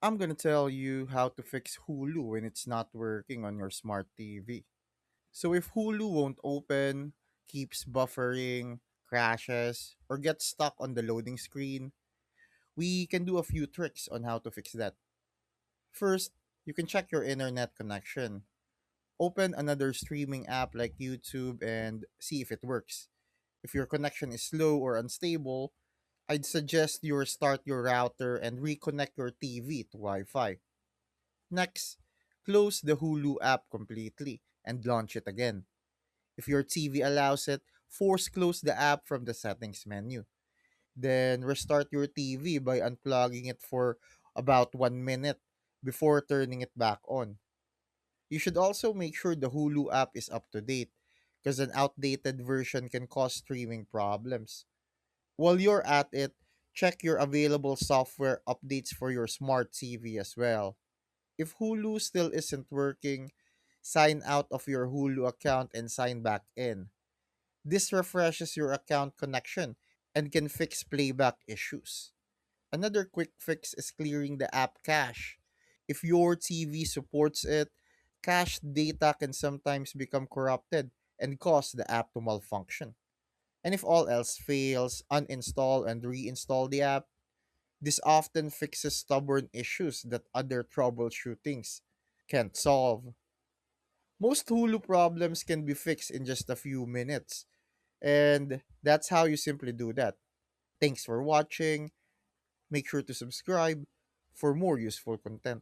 I'm gonna tell you how to fix Hulu when it's not working on your smart TV. So if Hulu won't open, keeps buffering, crashes, or gets stuck on the loading screen, we can do a few tricks on how to fix that. First, you can check your internet connection. Open another streaming app like YouTube and see if it works. If your connection is slow or unstable, I'd suggest you restart your router and reconnect your TV to Wi Fi. Next, close the Hulu app completely and launch it again. If your TV allows it, force close the app from the settings menu. Then restart your TV by unplugging it for about 1 minute before turning it back on. You should also make sure the Hulu app is up to date because an outdated version can cause streaming problems. While you're at it, check your available software updates for your smart TV as well. If Hulu still isn't working, sign out of your Hulu account and sign back in. This refreshes your account connection and can fix playback issues. Another quick fix is clearing the app cache. If your TV supports it, cached data can sometimes become corrupted and cause the app to malfunction. And if all else fails, uninstall and reinstall the app. This often fixes stubborn issues that other troubleshootings can't solve. Most Hulu problems can be fixed in just a few minutes, and that's how you simply do that. Thanks for watching. Make sure to subscribe for more useful content.